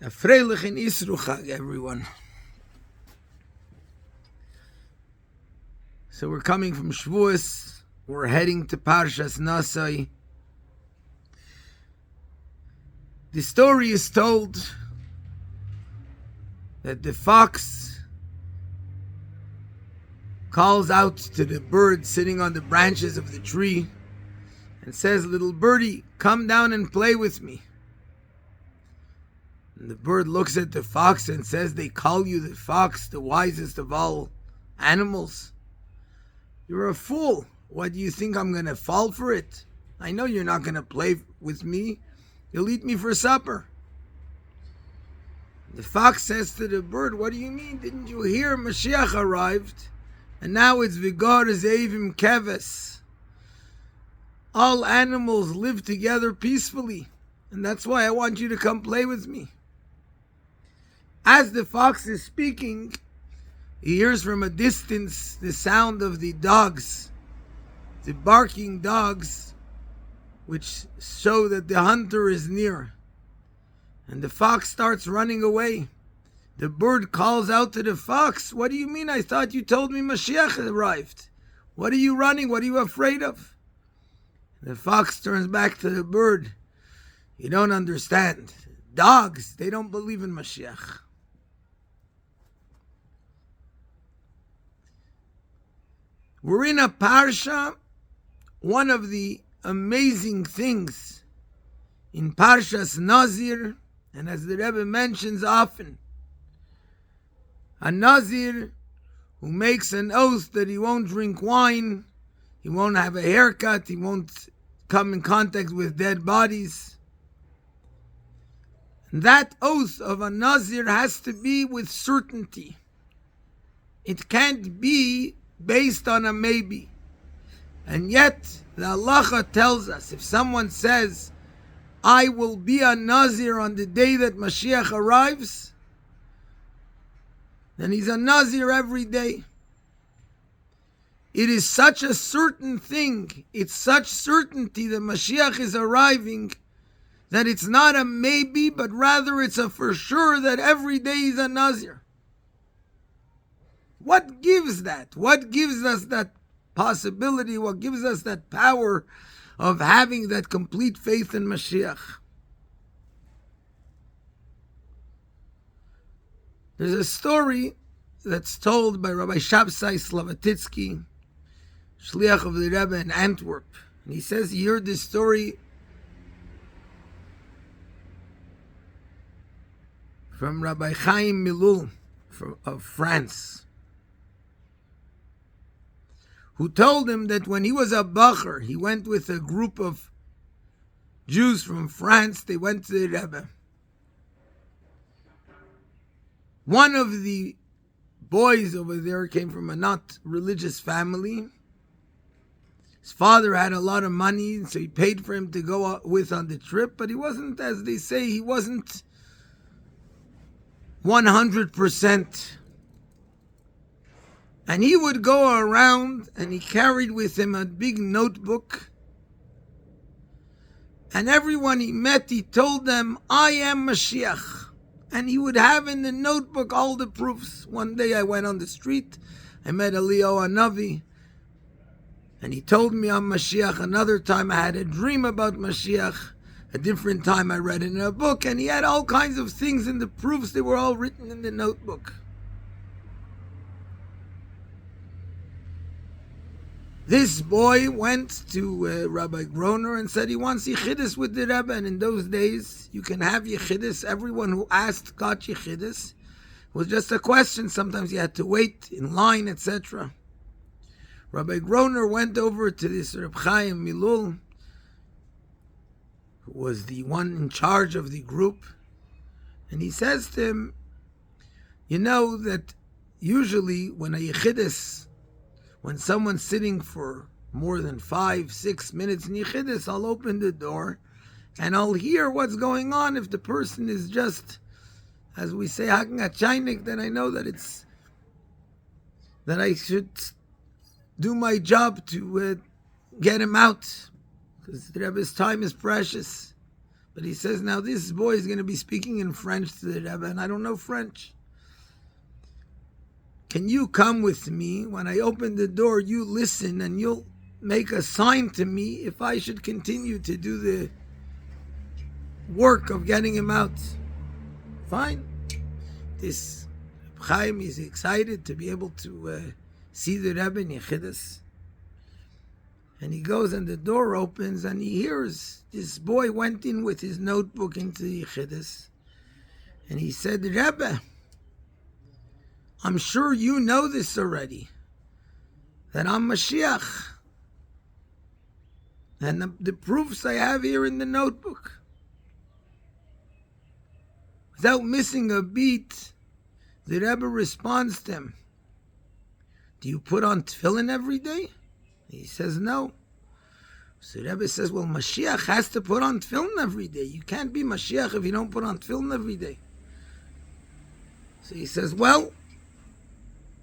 A freilich in Isruchag, everyone. So we're coming from Shavuos. We're heading to Parshas Naso. The story is told that the fox calls out to the bird sitting on the branches of the tree and says, "Little birdie, come down and play with me." And the bird looks at the fox and says, "They call you the fox, the wisest of all animals. You're a fool. What do you think I'm going to fall for it? I know you're not going to play with me. You'll eat me for supper." The fox says to the bird, "What do you mean? Didn't you hear Mashiach arrived? And now it's Vigor Zeivim Keves. All animals live together peacefully. And that's why I want you to come play with me." As the fox is speaking, he hears from a distance the sound of the dogs, the barking dogs, which show that the hunter is near. And the fox starts running away. The bird calls out to the fox, "What do you mean? I thought you told me Mashiach arrived. What are you running? What are you afraid of?" The fox turns back to the bird. "You don't understand. Dogs, they don't believe in Mashiach." We're in a parsha. One of the amazing things in Parshas Nazir, and as the Rebbe mentions often, a Nazir who makes an oath that he won't drink wine, he won't have a haircut, he won't come in contact with dead bodies. And that oath of a Nazir has to be with certainty. It can't be based on a maybe. And yet, the halacha tells us, if someone says, "I will be a Nazir on the day that Mashiach arrives," then he's a Nazir every day. It is such a certain thing, it's such certainty that Mashiach is arriving, that it's not a maybe, but rather it's a for sure that every day he's a Nazir. What gives that? What gives us that possibility? What gives us that power of having that complete faith in Mashiach? There's a story that's told by Rabbi Shabsai Slavatitsky, Shliach of the Rebbe in Antwerp. And he says he heard this story from Rabbi Chaim Milul of France, who told him that when he was a bacher, he went with a group of Jews from France. They went to the Rebbe. One of the boys over there came from a not religious family. His father had a lot of money, so he paid for him to go with on the trip, but he wasn't, as they say, he wasn't 100%. And he would go around and he carried with him a big notebook. And everyone he met, he told them, "I am Mashiach." And he would have in the notebook all the proofs. One day I went on the street, I met Eliyahu Hanavi, and he told me I'm Mashiach. Another time I had a dream about Mashiach. A different time I read it in a book, and he had all kinds of things in the proofs. They were all written in the notebook. This boy went to Rabbi Groner and said he wants Yechidus with the Rebbe. And in those days, you can have Yechidus. Everyone who asked got Yechidus. It was just a question. Sometimes you had to wait in line, etc. Rabbi Groner went over to this Reb Chaim Milul, who was the one in charge of the group. And he says to him, "You know that usually when a Yechidus, when someone's sitting for more than 5-6 minutes in Yechidus, I'll open the door and I'll hear what's going on. If the person is just, as we say, haking a chainik, then I know that I should do my job to get him out, because the Rebbe's time is precious. But he says, now this boy is going to be speaking in French to the Rebbe, and I don't know French. Can you come with me? When I open the door, you listen, and you'll make a sign to me if I should continue to do the work of getting him out. Fine. This Chaim is excited to be able to see the Rebbe in Yechidus. And he goes and the door opens and he hears this boy went in with his notebook into the Yechidus. And he said, Rebbe, I'm sure you know this already, that I'm Mashiach. And the proofs I have here in the notebook. Without missing a beat, the Rebbe responds to him, do you put on tefillin every day? He says, no. So the Rebbe says, well, Mashiach has to put on tefillin every day. You can't be Mashiach if you don't put on tefillin every day. So he says, well,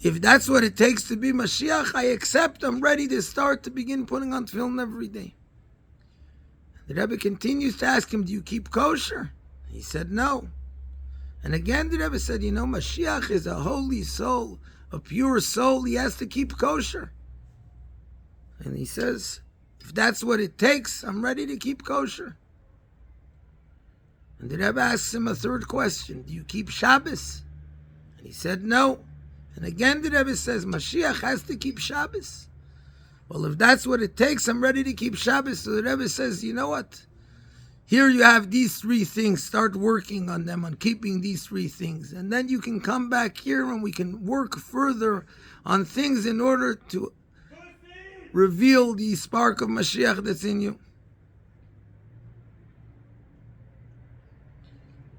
if that's what it takes to be Mashiach, I accept. I'm ready to start to begin putting on tefillin every day. The Rebbe continues to ask him, do you keep kosher? He said, no. And again the Rebbe said, you know, Mashiach is a holy soul, a pure soul. He has to keep kosher. And he says, if that's what it takes, I'm ready to keep kosher. And the Rebbe asks him a third question, do you keep Shabbos? And he said, no. And again the Rebbe says, Mashiach has to keep Shabbos. Well, if that's what it takes, I'm ready to keep Shabbos. So the Rebbe says, you know what? Here you have these three things. Start working on them, on keeping these three things. And then you can come back here and we can work further on things in order to reveal the spark of Mashiach that's in you.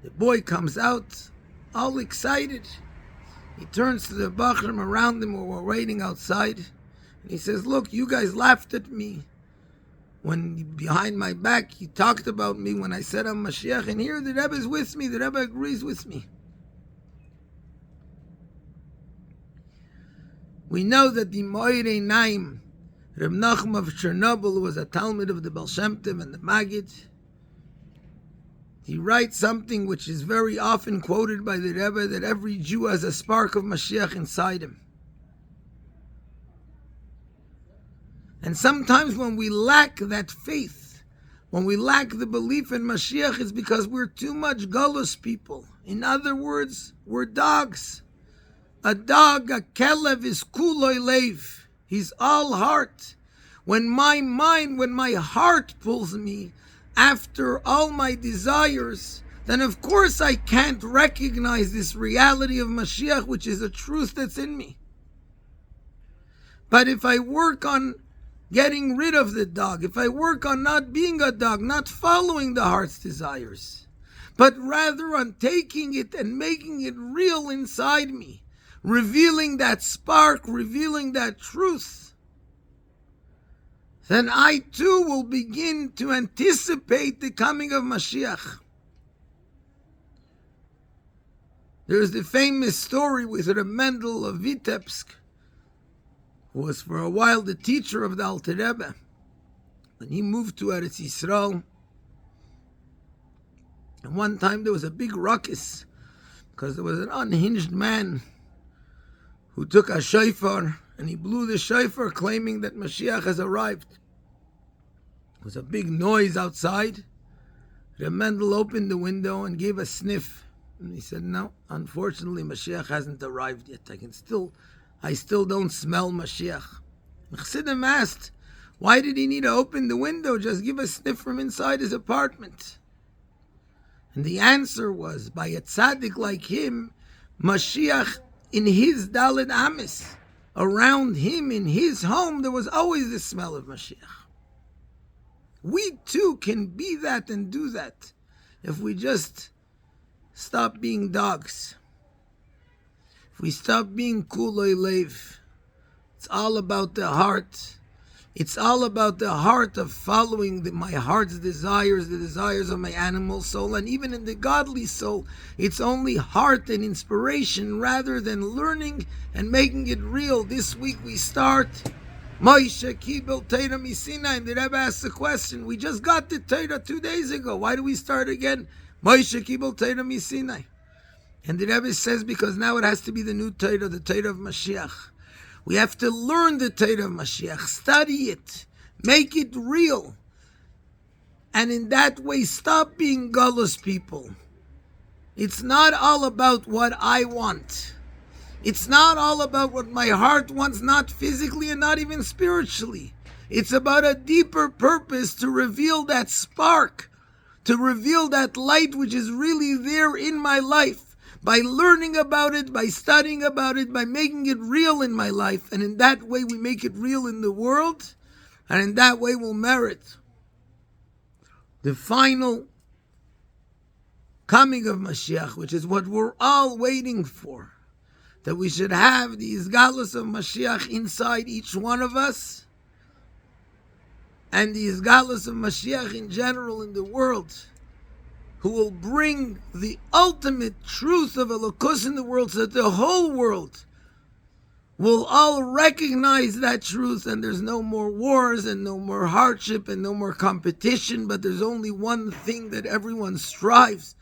The boy comes out all excited. He turns to the Bachrim around him who were waiting outside. And he says, look, you guys laughed at me when behind my back you talked about me when I said I'm Mashiach. And here the Rebbe is with me. The Rebbe agrees with me. We know that the Moirei Naim, Reb Nachum of Chernobyl, was a Talmud of the Baal Shem Tov and the Maggid. He writes something which is very often quoted by the Rebbe, that every Jew has a spark of Mashiach inside him. And sometimes when we lack that faith, when we lack the belief in Mashiach, it's because we're too much galus people. In other words, we're dogs. A dog, a kelev, is kuloi leiv. He's all heart. When my mind, when my heart pulls me after all my desires, then of course I can't recognize this reality of Mashiach, which is a truth that's in me. But if I work on getting rid of the dog, if I work on not being a dog, not following the heart's desires, but rather on taking it and making it real inside me, revealing that spark, revealing that truth, then I too will begin to anticipate the coming of Mashiach. There's the famous story with Reb Mendel of Vitebsk, who was for a while the teacher of the Alter Rebbe. When he moved to Eretz Yisrael, and one time there was a big ruckus because there was an unhinged man who took a shofar and he blew the shofar claiming that Mashiach has arrived. There was a big noise outside. Reb Mendel opened the window and gave a sniff. And he said, no, unfortunately Mashiach hasn't arrived yet. I still don't smell Mashiach. The Chassidim asked, why did he need to open the window? Just give a sniff from inside his apartment. And the answer was, by a tzaddik like him, Mashiach in his Dalet Amis, around him, in his home, there was always the smell of Mashiach. We too can be that and do that if we just stop being dogs. If we stop being kuloi leiv. It's all about the heart. It's all about the heart of following my heart's desires, the desires of my animal soul, and even in the godly soul, it's only heart and inspiration rather than learning and making it real. This week we start Moshe Kibel Torah Misinai, and the Rebbe asks the question, we just got the Torah 2 days ago. Why do we start again? Moshe Kibel Torah Misinai. And the Rebbe says, because now it has to be the new Torah, the Torah of Mashiach. We have to learn the Torah of Mashiach, study it, make it real. And in that way, stop being gullus people. It's not all about what I want. It's not all about what my heart wants, not physically and not even spiritually. It's about a deeper purpose to reveal that spark, to reveal that light which is really there in my life, by learning about it, by studying about it, by making it real in my life. And in that way we make it real in the world, and in that way we'll merit the final coming of Mashiach, which is what we're all waiting for. That we should have the Isgalus of Mashiach inside each one of us, and the Isgalus of Mashiach in general in the world, who will bring the ultimate truth of Elokus in the world, so that the whole world will all recognize that truth, and there's no more wars and no more hardship and no more competition, but there's only one thing that everyone strives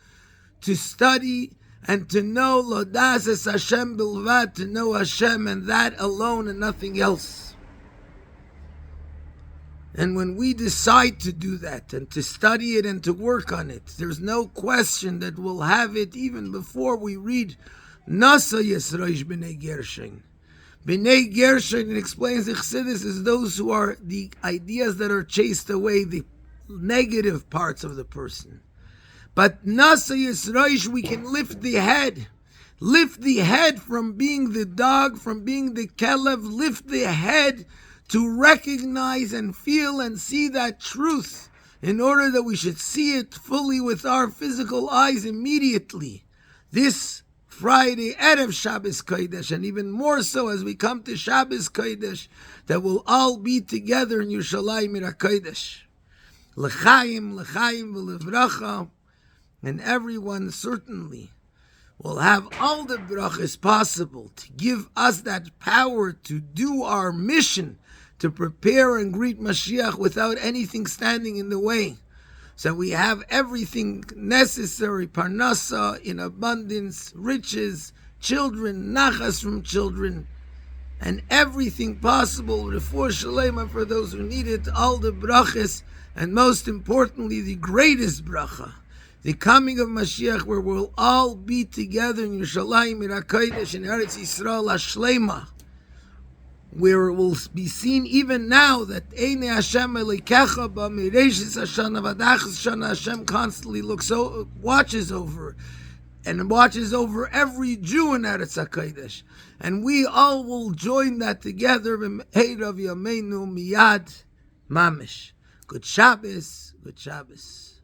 to study and to know, Lodas es Hashem bilvad, to know Hashem and that alone and nothing else. And when we decide to do that and to study it and to work on it, there's no question that we'll have it even before we read Naso Yisroish B'nei Gershon. B'nei Gershon, it explains the Chassidus, is those who are the ideas that are chased away, the negative parts of the person. But Naso Yisroish, we can lift the head from being the dog, from being the kelev, lift the head to recognize and feel and see that truth, in order that we should see it fully with our physical eyes immediately. This Friday, Erev Shabbos Kodesh, and even more so as we come to Shabbos Kodesh, that we'll all be together in Yerushalayim Ira Kodesh. L'chaim, l'chaim, v'levracha. And everyone certainly will have all the brachas possible to give us that power to do our mission, to prepare and greet Mashiach without anything standing in the way. So we have everything necessary, parnasa in abundance, riches, children, nachas from children, and everything possible, refuah shalema for those who need it, all the brachas, and most importantly, the greatest bracha, the coming of Mashiach, where we'll all be together in Yerushalayim, Ira Kodesh, in Eretz Yisrael HaShlema, where it will be seen even now that Einei Hashem Elikecha B'Meireshis Hashana V'Adachas Shana, Hashem constantly watches over every Jew in Eretz HaKodesh, and we all will join that together. B'Meirav Yameinu Miyad Mamish. Good Shabbos, good Shabbos.